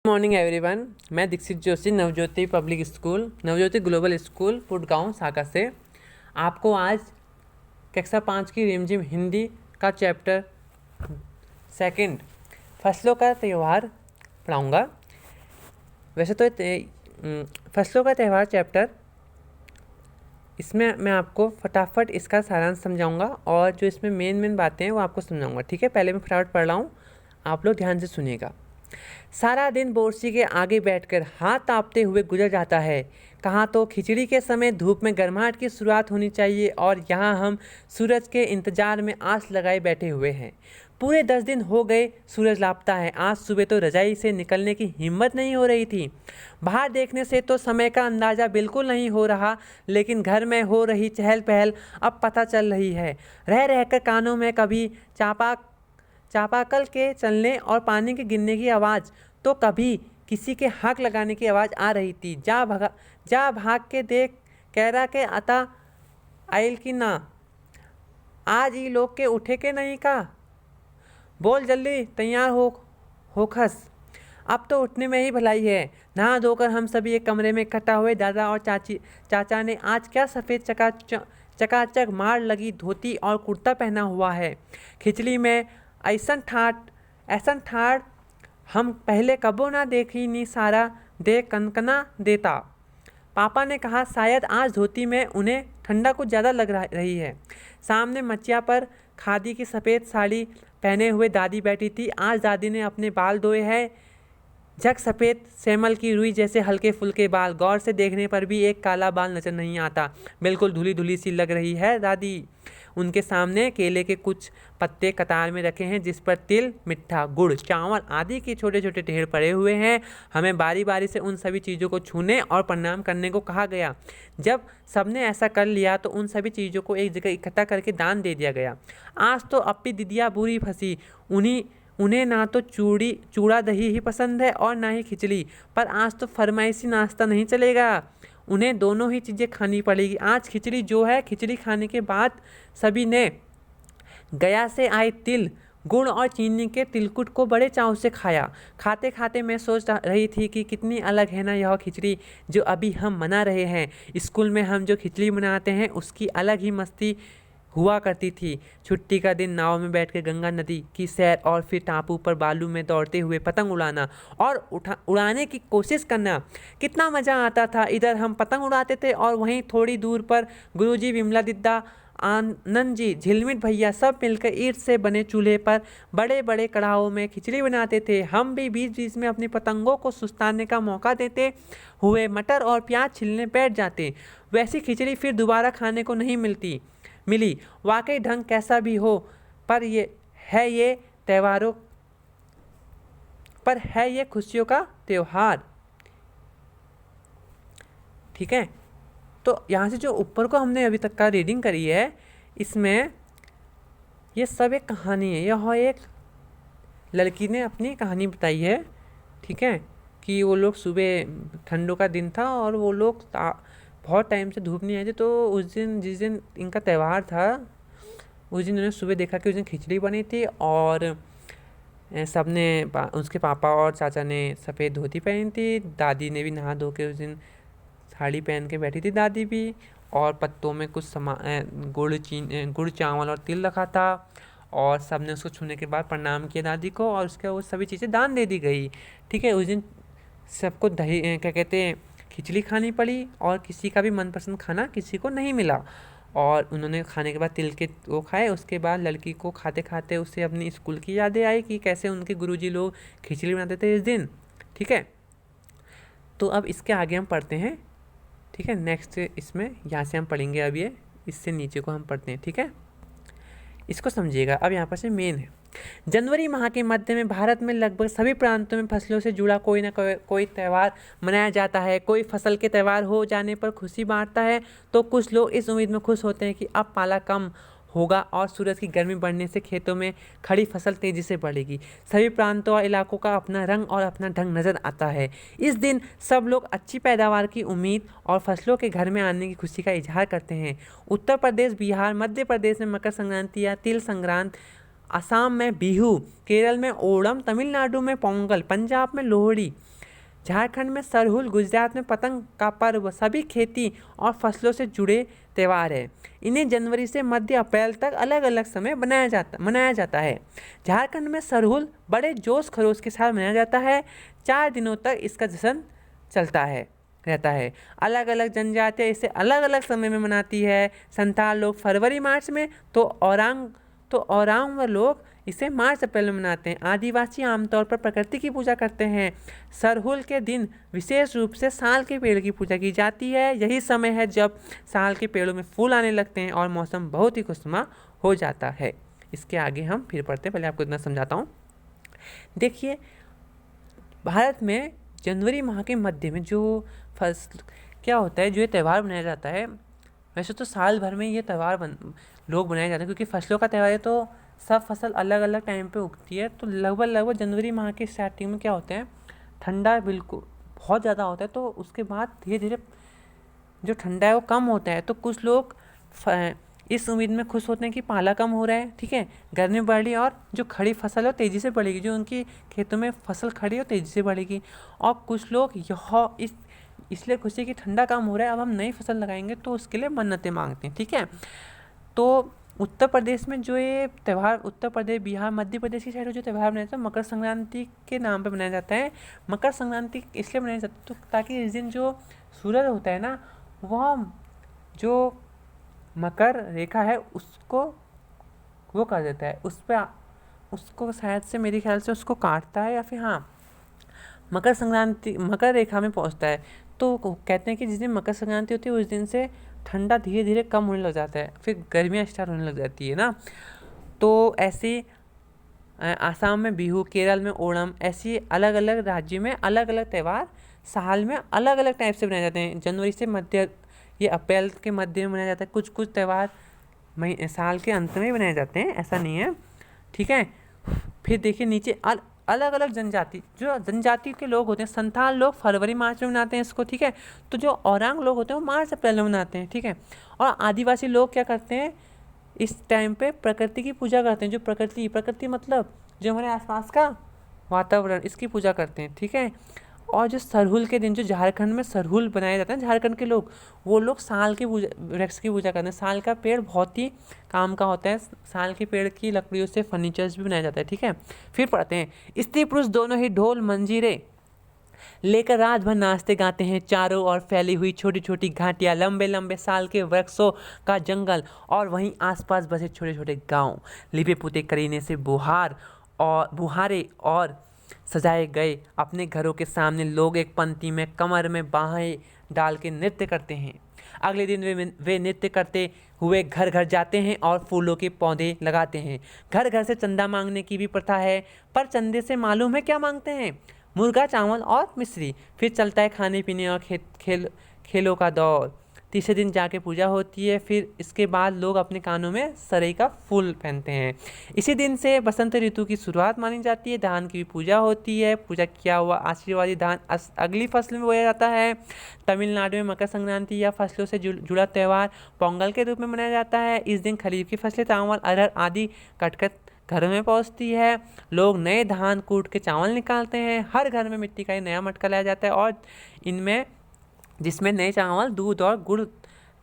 Morning everyone. मैं Dikshit Joshi Navjyoti public school, Navjyoti global school Putgaon शाखा से आपको आज कक्षा 5 की रिमझिम हिंदी का चैप्टर सेकंड फसलों का त्यौहार पढ़ाऊँगा। वैसे तो फसलों का त्यौहार चैप्टर, इसमें मैं आपको फटाफट इसका सारांश समझाऊंगा और जो इसमें मेन बातें हैं वो आपको समझाऊंगा। ठीक है, पहले मैं फटाफट पढ़ रहा हूँ, आप लोग ध्यान से सुनिएगा। सारा दिन बोरसी के आगे बैठकर हाथ तापते हुए गुजर जाता है। कहाँ तो खिचड़ी के समय धूप में गर्माहट की शुरुआत होनी चाहिए और यहाँ हम सूरज के इंतजार में आस लगाए बैठे हुए हैं। पूरे 10 दिन हो गए सूरज लापता है। आज सुबह तो रजाई से निकलने की हिम्मत नहीं हो रही थी। बाहर देखने से तो समय का अंदाज़ा बिल्कुल नहीं हो रहा, लेकिन घर में हो रही चहल पहल अब पता चल रही है। रह रहकर कानों में कभी चापाकल के चलने और पानी के गिरने की आवाज़, तो कभी किसी के हाथ लगाने की आवाज़ आ रही थी। जा भाग के देख, कैरा के आता आइल की ना, आज ही लोग के उठे के नहीं का, बोल जल्दी तैयार हो खस, अब तो उठने में ही भलाई है। नहा धोकर हम सभी एक कमरे में इकट्ठा हुए। दादा और चाचा ने आज क्या सफ़ेद चकाचक मार लगी धोती और कुर्ता पहना हुआ है। खिचड़ी में ऐसन ठाड़ हम पहले कबो ना देखी नी, सारा देख कनकना देता। पापा ने कहा शायद आज धोती में उन्हें ठंडा कुछ ज़्यादा लग रही है। सामने मचिया पर खादी की सफ़ेद साड़ी पहने हुए दादी बैठी थी। आज दादी ने अपने बाल धोए हैं, झक सफ़ेद सेमल की रुई जैसे हल्के फुल्के बाल। गौर से देखने पर भी एक काला बाल नजर नहीं आता, बिल्कुल धुली धुली सी लग रही है दादी। उनके सामने केले के कुछ पत्ते कतार में रखे हैं, जिस पर तिल, मिठा, गुड़, चावल आदि के छोटे छोटे ढेर पड़े हुए हैं। हमें बारी बारी से उन सभी चीज़ों को छूने और प्रणाम करने को कहा गया। जब सबने ऐसा कर लिया तो उन सभी चीज़ों को एक जगह इकट्ठा करके दान दे दिया गया। आज तो अपनी दीदिया बुरी फंसी, उन्हें ना तो चूड़ा दही ही पसंद है और ना ही खिचड़ी, पर आज तो फरमाइशी नाश्ता नहीं चलेगा, उन्हें दोनों ही चीज़ें खानी पड़ेगी। आज खिचड़ी जो है, खिचड़ी खाने के बाद सभी ने गया से आए तिल, गुड़ और चीनी के तिलकुट को बड़े चाव से खाया। खाते खाते मैं सोच रही थी कि कितनी अलग है ना यह खिचड़ी जो अभी हम मना रहे हैं। स्कूल में हम जो खिचड़ी बनाते हैं उसकी अलग ही मस्ती हुआ करती थी। छुट्टी का दिन नाव में बैठकर गंगा नदी की सैर और फिर टापू पर बालू में दौड़ते हुए पतंग उड़ाना और उड़ाने की कोशिश करना, कितना मज़ा आता था। इधर हम पतंग उड़ाते थे और वहीं थोड़ी दूर पर गुरुजी, विमला दिद्दा, आनंद जी, झिलमिट भैया सब मिलकर ईंट से बने चूल्हे पर बड़े बड़े कड़ाहों में खिचड़ी बनाते थे। हम भी बीच बीच में अपनी पतंगों को सुस्ताने का मौका देते हुए मटर और प्याज छिलने बैठ जाते। वैसी खिचड़ी फिर दोबारा खाने को नहीं मिली। वाकई ढंग कैसा भी हो, पर ये खुशियों का त्यौहार। ठीक है, तो यहाँ से जो ऊपर को हमने अभी तक का रीडिंग करी है, इसमें ये सब एक कहानी है। यह एक लड़की ने अपनी कहानी बताई है। ठीक है, कि वो लोग सुबह, ठंडों का दिन था और वो लोग बहुत टाइम से धूप नहीं आई थी, तो उस दिन जिस दिन इनका त्यौहार था उस दिन उन्होंने सुबह देखा कि उस दिन खिचड़ी बनी थी और सबने उसके पापा और चाचा ने सफ़ेद धोती पहनी थी। दादी ने भी नहा धो के उस दिन साड़ी पहन के बैठी थी दादी भी, और पत्तों में कुछ गुड़, चावल और तिल रखा था और सब ने उसको छूने के बाद प्रणाम किया दादी को और उसके वो सभी चीज़ें दान दे दी गई। ठीक है, उस दिन सबको दही क्या कहते हैं खिचड़ी खानी पड़ी और किसी का भी मनपसंद खाना किसी को नहीं मिला। और उन्होंने खाने के बाद तिल के वो खाए। उसके बाद लड़की को खाते खाते उससे अपनी स्कूल की यादें आई कि कैसे उनके गुरुजी लोग खिचड़ी बनाते थे इस दिन। ठीक है, तो अब इसके आगे हम पढ़ते हैं। ठीक है, नेक्स्ट इसमें यहाँ से हम पढ़ेंगे, अब ये इससे नीचे को हम पढ़ते हैं। ठीक है, इसको समझिएगा। अब यहाँ पर से मेन है, जनवरी माह के मध्य में भारत में लगभग सभी प्रांतों में फसलों से जुड़ा कोई ना कोई त्यौहार मनाया जाता है। कोई फसल के त्यौहार हो जाने पर खुशी बांटता है, तो कुछ लोग इस उम्मीद में खुश होते हैं कि अब पाला कम होगा और सूरज की गर्मी बढ़ने से खेतों में खड़ी फसल तेजी से बढ़ेगी। सभी प्रांतों और इलाकों का अपना रंग और अपना ढंग नज़र आता है। इस दिन सब लोग अच्छी पैदावार की उम्मीद और फसलों के घर में आने की खुशी का इजहार करते हैं। उत्तर प्रदेश, बिहार, मध्य प्रदेश में मकर संक्रांति या तिल संक्रांति असम में बिहू, केरल में ओणम, तमिलनाडु में पोंगल, पंजाब में लोहड़ी, झारखंड में सरहुल, गुजरात में पतंग का पर्व सभी खेती और फसलों से जुड़े त्यौहार है। इन्हें जनवरी से मध्य अप्रैल तक अलग अलग समय मनाया जाता है। झारखंड में सरहुल बड़े जोश खरोश के साथ मनाया जाता है। 4 दिनों तक इसका जश्न चलता है रहता है। अलग अलग जनजातियाँ इसे अलग अलग समय में मनाती है। संथाल लोग फरवरी मार्च में, तो औरांग लोग इसे मार्च अप्रैल में मनाते हैं। आदिवासी आमतौर पर प्रकृति की पूजा करते हैं। सरहुल के दिन विशेष रूप से साल के पेड़ की पूजा की जाती है। यही समय है जब साल के पेड़ों में फूल आने लगते हैं और मौसम बहुत ही खुशनुमा हो जाता है। इसके आगे हम फिर पढ़ते हैं, पहले आपको इतना समझाता हूँ। देखिए, भारत में जनवरी माह के मध्य में जो फसल क्या होता है, जो ये त्यौहार मनाया जाता है, वैसे तो साल भर में ये त्यौहार लोग बनाए जाते हैं, क्योंकि फसलों का त्यौहार है तो सब फसल अलग अलग टाइम पे उगती है। तो लगभग जनवरी माह के स्टार्टिंग में क्या होता है, ठंडा बिल्कुल बहुत ज़्यादा होता है। तो उसके बाद धीरे धीरे जो ठंडा है वो कम होता है। तो कुछ लोग इस उम्मीद में खुश होते हैं कि पाला कम हो रहा है, ठीक है, गर्मी बढ़ रही है और जो खड़ी फसल है तेज़ी से बढ़ेगी, जो उनकी खेतों में फसल खड़ी है तेज़ी से बढ़ेगी। और कुछ लोग इसलिए खुशी कि ठंडा कम हो रहा है, अब हम नई फसल लगाएंगे, तो उसके लिए मन्नतें मांगते हैं, ठीक है। तो उत्तर प्रदेश में जो ये त्यौहार, उत्तर प्रदेश, बिहार, मध्य प्रदेश की साइड में जो त्यौहार मनाया जाता है, मकर संक्रांति के नाम पे मनाया जाता है। मकर संक्रांति इसलिए मनाया जाता है तो ताकि इस दिन जो सूरज होता है ना, वह जो मकर रेखा है उसको वो कर देता है, उसको शायद से, मेरे ख्याल से उसको काटता है, या फिर हाँ, मकर रेखा में पहुंचता है। तो कहते हैं कि जिस दिन मकर संक्रांति होती है उस दिन से ठंडा धीरे धीरे कम होने लग जाता है, फिर गर्मियाँ स्टार्ट होने लग जाती है ना। तो ऐसे आसाम में बिहू, केरल में ओणम, ऐसी अलग अलग राज्यों में अलग अलग त्यौहार साल में अलग अलग टाइप से मनाए जाते हैं। जनवरी से मध्य, ये अप्रैल के मध्य में मनाया जाता है। कुछ त्यौहार साल के अंत में मनाए जाते हैं, ऐसा नहीं है, ठीक है। फिर देखिए नीचे अलग अलग जनजाति के लोग होते हैं। संथाल लोग फरवरी मार्च में मनाते हैं इसको, ठीक है। तो जो औरांग लोग होते हैं वो मार्च अप्रैल में मनाते हैं, ठीक है। और आदिवासी लोग क्या करते हैं, इस टाइम पे प्रकृति की पूजा करते हैं। जो प्रकृति मतलब जो हमारे आसपास का वातावरण, इसकी पूजा करते हैं, ठीक है। और जो सरहुल के दिन, जो झारखंड में सरहुल बनाए जाते हैं, झारखंड के लोग, वो लोग साल की वृक्ष की पूजा करते हैं। साल का पेड़ बहुत ही काम का होता है। साल के पेड़ की लकड़ियों से फर्नीचर्स भी बनाया जाता है, ठीक है। फिर पढ़ते हैं, स्त्री पुरुष दोनों ही ढोल मंजीरे लेकर रात भर नाचते गाते हैं। चारों ओर फैली हुई छोटी छोटी घाटियाँ, लंबे लंबे साल के वृक्षों का जंगल और वहीं आसपास बसे छोटे छोटे गांव, लिपे पुते करीने से बुहारे और सजाए गए अपने घरों के सामने लोग एक पंक्ति में कमर में बाहें डाल के नृत्य करते हैं। अगले दिन वे नृत्य करते हुए घर घर जाते हैं और फूलों के पौधे लगाते हैं। घर घर से चंदा मांगने की भी प्रथा है, पर चंदे से मालूम है क्या मांगते हैं, मुर्गा, चावल और मिश्री। फिर चलता है खाने पीने और खेलों का दौर। तीसरे दिन जाके पूजा होती है। फिर इसके बाद लोग अपने कानों में सरई का फूल पहनते हैं। इसी दिन से बसंत ऋतु की शुरुआत मानी जाती है। धान की भी पूजा होती है। पूजा किया हुआ आशीर्वादी धान अगली फसल में बोया जाता है। तमिलनाडु में मकर संक्रांति या फसलों से जुड़ा त्यौहार पोंगल के रूप में मनाया जाता है। इस दिन खरीफ की फसलें चावल, अरहर आदि कटकर घरों में पहुंचती है। लोग नए धान कूट के चावल निकालते हैं। हर घर में मिट्टी का एक नया मटका लाया जाता है और जिसमें नए चावल, दूध और गुड़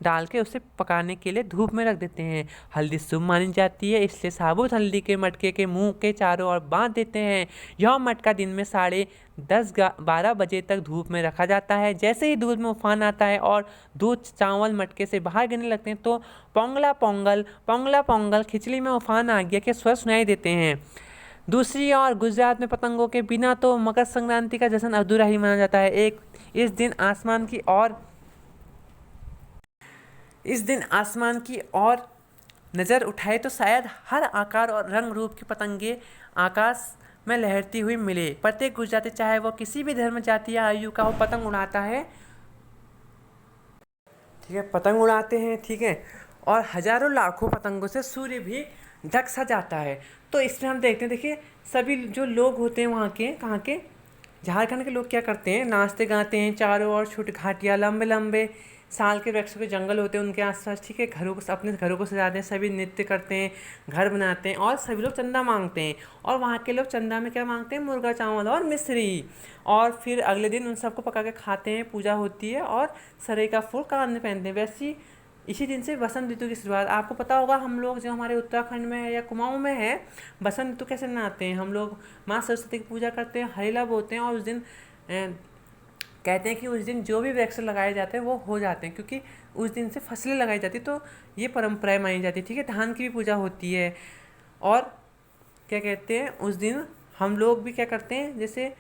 डाल के उसे पकाने के लिए धूप में रख देते हैं। हल्दी शुभ मानी जाती है, इसलिए साबुत हल्दी के मटके के मुंह के चारों ओर बांध देते हैं। यह मटका दिन में 10:30-12 बजे तक धूप में रखा जाता है। जैसे ही दूध में उफान आता है और दूध चावल मटके से बाहर गिरने लगते हैं तो पोंगला पोंगल खिचड़ी में उफान आ गया के स्वर सुनाई देते हैं। दूसरी ओर गुजरात में पतंगों के बिना तो मकर संक्रांति का जश्न अधूरा ही माना जाता है। इस दिन आसमान की ओर नज़र उठाए तो शायद हर आकार और रंग रूप की पतंगे आकाश में लहरती हुई मिले। प्रत्येक गुजराती, चाहे वो किसी भी धर्म, जाति या आयु का हो, पतंग उड़ाता है, ठीक है, पतंग उड़ाते हैं, ठीक है। और हजारों लाखों पतंगों से सूर्य भी ढक सा जाता है। तो इसमें हम देखते हैं, देखिए सभी जो लोग होते हैं वहाँ के, कहाँ के, झारखंड के लोग क्या करते हैं, नाचते गाते हैं, चारों ओर छोटी घाटियाँ, लंबे लंबे साल के वृक्षों के जंगल होते हैं उनके आसपास, ठीक है। घरों को, अपने घरों को सजाते हैं, सभी नृत्य करते हैं, घर बनाते हैं और सभी लोग चंदा मांगते हैं। और वहाँ के लोग चंदा में क्या मांगते हैं, मुर्गा चावल और मिश्री। और फिर अगले दिन उन सबको पका के खाते हैं, पूजा होती है और सरई का फूल कान में पहनते हैं। वैसी इसी दिन से बसंत ऋतु की शुरुआत। आपको पता होगा हम लोग जो हमारे उत्तराखंड में है या कुमाऊं में है, बसंत ऋतु कैसे मनाते हैं। हम लोग माँ सरस्वती की पूजा करते हैं, हरिला बोते हैं और उस दिन कहते हैं कि उस दिन जो भी वृक्ष लगाए जाते हैं वो हो जाते हैं, क्योंकि उस दिन से फसलें लगाई जाती, तो ये परंपराएं मानी जाती है, ठीक है। धान की भी पूजा होती है। और क्या कहते हैं, उस दिन हम लोग भी क्या करते हैं, जैसे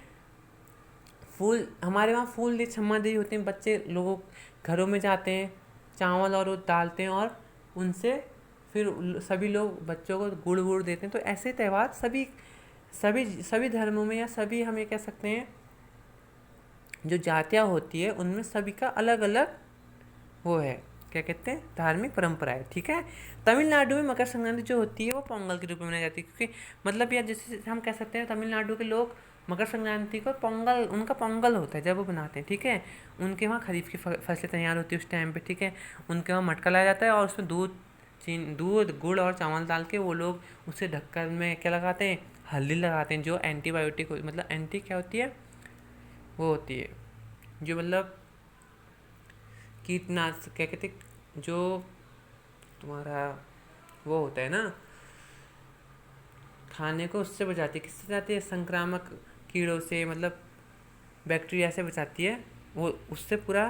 फूल, हमारे वहाँ फूल दी छम्मा दी होते हैं, बच्चे लोगों घरों में जाते हैं, चावल और वो डालते हैं और उनसे फिर सभी लोग बच्चों को गुड़ वुड़ देते हैं। तो ऐसे त्यौहार सभी सभी सभी धर्मों में, या सभी हम ये कह सकते हैं जो जातियाँ होती है उनमें सभी का अलग अलग वो है, क्या कहते हैं, धार्मिक परंपरा है, ठीक है। तमिलनाडु में मकर संक्रांति जो होती है वो पोंगल के रूप में मनाई जाती है, क्योंकि मतलब यार जैसे हम कह सकते हैं तमिलनाडु के लोग मकर संक्रांति को पोंगल, उनका पोंगल होता है जब वो बनाते हैं, ठीक है। उनके वहाँ खरीफ की फसलें तैयार होती है उस टाइम पे, ठीक है। उनके वहाँ मटका लाया जाता है और उसमें दूध गुड़ और चावल डाल के वो लोग उसे ढक्कन में क्या लगाते हैं, हल्दी लगाते हैं, जो एंटीबायोटिक मतलब एंटी क्या होती है, वो होती है जो मतलब कीटनाशक, क्या कहते हैं, जो तुम्हारा वो होता है ना खाने को, उससे बचाती है। किससे बचाती है, संक्रामक कीड़ों से, मतलब बैक्टीरिया से बचाती है वो। उससे पूरा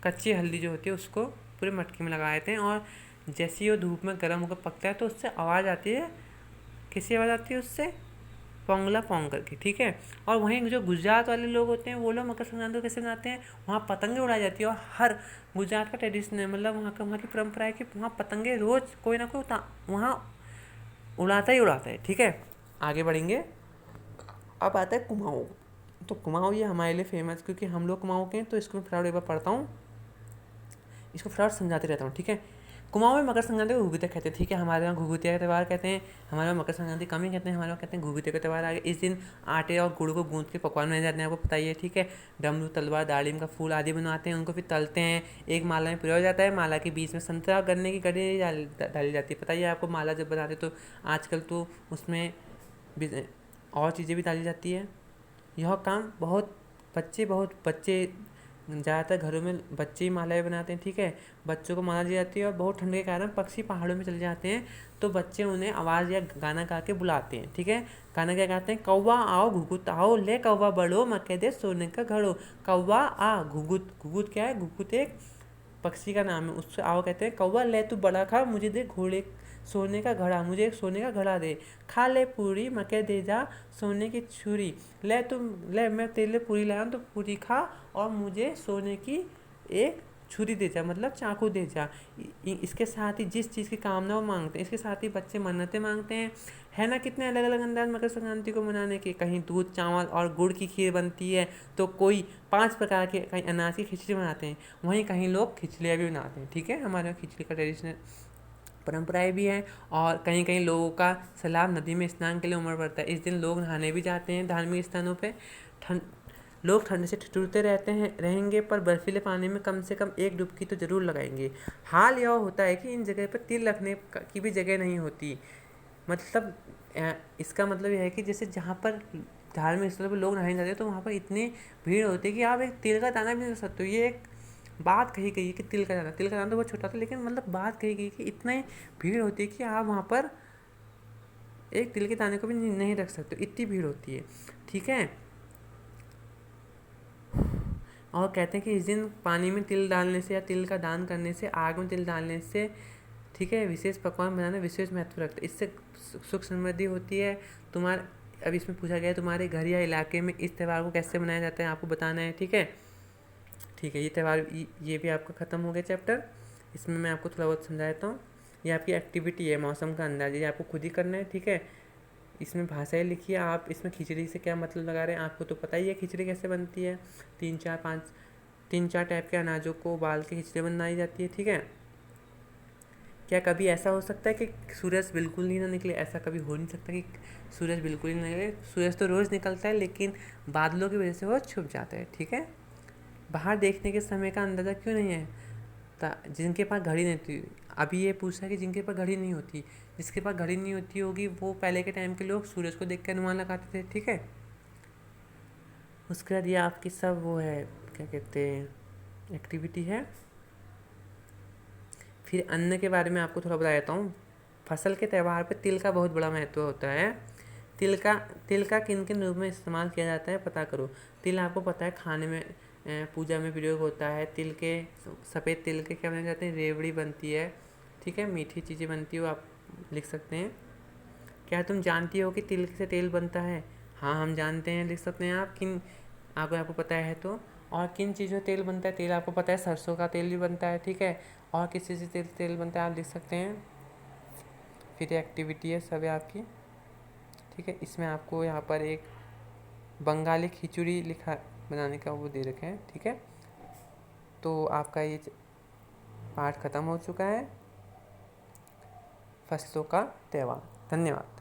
कच्ची हल्दी जो होती है उसको पूरे मटके में लगा देते हैं और जैसे ही वो धूप में गर्म होकर पकता है तो उससे आवाज़ आती है। किसी आवाज़ आती है उससे, पोंगला पोंग करके, ठीक है। और वहीं जो गुजरात वाले लोग होते हैं वो लोग मकर संक्रांति को कैसे मनाते हैं, वहाँ पतंगे उड़ाई जाती है। और हर गुजरात का ट्रेडिशन है, मतलब वहाँ की परंपरा है कि वहाँ पतंगे रोज़ कोई ना कोई वहाँ उड़ाता ही उड़ाता है, ठीक है। आगे बढ़ेंगे। अब आता है कुमाऊँ। तो कुमाऊँ ये हमारे लिए फेमस, क्योंकि हम लोग कुमाऊँ के हैं, तो इसको मैं फटाफट एक बार पढ़ता हूँ, इसको फटाफट समझाते रहता हूँ, ठीक है। कुमाऊँ में मकर संक्रांति को घुघुतिया कहते हैं, ठीक है। हमारे यहाँ घुघुतिया का त्यौहार कहते हैं, हमारे वहाँ मकर संक्रांति कम ही कहते हैं, हमारे वहाँ कहते हैं घुघुतिया का त्यौहार आ गया। इस दिन आटे और गुड़ को गूंथ के पकवान बनाए जाते हैं, आपको पता ही है, ठीक है। डमरू, तलवार, दालिम का फूल आदि बनवाते हैं, उनको फिर तलते हैं, एक माला में पिरोया जाता है। माला के बीच में संतरा और गन्ने की गड्डी डाली जाती है। पता ही है आपको, माला जब बनाते तो आजकल तो उसमें और चीज़ें भी डाली जाती है। यह काम बहुत बच्चे ज़्यादातर घरों में बच्चे ही मालाएं बनाते हैं, ठीक है। बच्चों को माला दी जाती है और बहुत ठंड के कारण पक्षी पहाड़ों में चले जाते हैं, तो बच्चे उन्हें आवाज़ या गाना गा के बुलाते हैं, ठीक है। गाना क्या गाते हैं, कौवा आओ घुघुत आओ, ले कौवा बड़ो मके दे सोने का घड़ो। कौवा आ, घुघुत, घुघुत क्या है, घुघुत एक पक्षी का नाम है, उससे आओ कहते हैं। कौवा ले तू बड़ा खा, मुझे दे घोड़े सोने का घड़ा, मुझे एक सोने का घड़ा दे। खा ले पूरी, मके दे जा सोने की छुरी। ले मैं तेरे लिए पूरी लाया हूँ, तो पूरी खा और मुझे सोने की एक छुरी दे जा, मतलब चाकू दे जा। इसके साथ ही जिस चीज़ की कामना वो मांगते हैं, इसके साथ ही बच्चे मन्नतें मांगते हैं, है ना। कितने अलग अलग अंदाज मकर संक्रांति को मनाने के, कहीं दूध चावल और गुड़ की खीर बनती है, तो कोई 5 प्रकार के, कहीं अनाज की खिचड़ी बनाते हैं, वहीं कहीं लोग खिचड़ियाँ भी बनाते हैं, ठीक है। हमारे यहाँ खिचड़ी का ट्रेडिशनल परंपराएं भी हैं। और कहीं कहीं लोगों का सैलाब नदी में स्नान के लिए उमड़ पड़ता है। इस दिन लोग नहाने भी जाते हैं धार्मिक स्थानों पे। लोग ठंड से ठिठुरते रहेंगे, पर बर्फीले पानी में कम से कम एक डुबकी तो ज़रूर लगाएंगे। हाल यह होता है कि इन जगह पर तिल रखने की भी जगह नहीं होती। मतलब इसका मतलब यह है कि जैसे जहाँ पर धार्मिक स्थलों पर लोग नहाने जाते हैं, तो वहाँ पर इतनी भीड़ होती है कि आप एक तिल का दाना भी नहीं रख सकते हो। ये एक बात कही गई है कि तिल का दाना तो बहुत छोटा था, लेकिन मतलब बात कही गई कि इतनी भीड़ होती है कि आप वहाँ पर एक तिल के दाने को भी नहीं रख सकते, इतनी भीड़ होती है, ठीक है। और कहते हैं कि इस दिन पानी में तिल डालने से या तिल का दान करने से, आग में तिल डालने से, ठीक है, विशेष पकवान बनाना विशेष महत्व रखता है। इससे सुख समृद्धि होती है। अब इसमें पूछा गया है तुम्हारे घर या इलाके में इस त्यौहार को कैसे मनाया जाता है, आपको बताना है, ठीक है। ये त्यौहार ये भी आपका ख़त्म हो गया चैप्टर। इसमें मैं आपको थोड़ा बहुत समझा देता हूँ। ये आपकी एक्टिविटी है, मौसम का अंदाज़, ये आपको खुद ही करना है, ठीक है। इसमें भाषाएं लिखिए आप। इसमें खिचड़ी से क्या मतलब लगा रहे हैं, आपको तो पता ही है खिचड़ी कैसे बनती है। 3-4 टाइप के अनाजों को उबाल के खिचड़ी बनाई जाती है, ठीक है। क्या कभी ऐसा हो सकता है कि सूरज बिल्कुल ही ना निकले? ऐसा कभी हो नहीं सकता कि सूरज बिल्कुल ही ना निकले। सूरज तो रोज़ निकलता है, लेकिन बादलों की वजह से वो छुप जाता है। ठीक है, बाहर देखने के समय का अंदाज़ा क्यों नहीं है? जिनके पास घड़ी नहीं होती, अभी ये पूछा है कि जिनके पास घड़ी नहीं होती, जिसके पास घड़ी नहीं होती होगी वो पहले के टाइम के लोग सूरज को देख के अनुमान लगाते थे। ठीक है, उसके बाद ये आपकी सब वो है, क्या कहते हैं, एक्टिविटी है। फिर अन्न के बारे में आपको थोड़ा बता देता हूँ। फसल के त्यौहार पे तिल का बहुत बड़ा महत्व होता है। तिल का किन किन रूप में इस्तेमाल किया जाता है पता करो। तिल आपको पता है खाने में, पूजा में प्रयोग होता है। तिल के, सफ़ेद तिल के क्या बनाए जाते हैं? रेवड़ी बनती है। ठीक है, मीठी चीज़ें बनती है, वो आप लिख सकते हैं। क्या तुम जानती हो कि तिल से तेल बनता है? हाँ, हम जानते हैं, लिख सकते हैं आप। किन, अगर आपको पता है तो। और किन चीज़ों तेल बनता है? तेल आपको पता है, सरसों का तेल भी बनता है। ठीक है, और किस चीज़ से तेल बनता है आप लिख सकते हैं। फिर एक्टिविटी है सब है आपकी। ठीक है, इसमें आपको यहाँ पर एक बंगाली खिचड़ी लिखा बनाने का वो दे रखे हैं। ठीक है, तो आपका ये पाठ ख़त्म हो चुका है, फसलों का त्यौहार। धन्यवाद।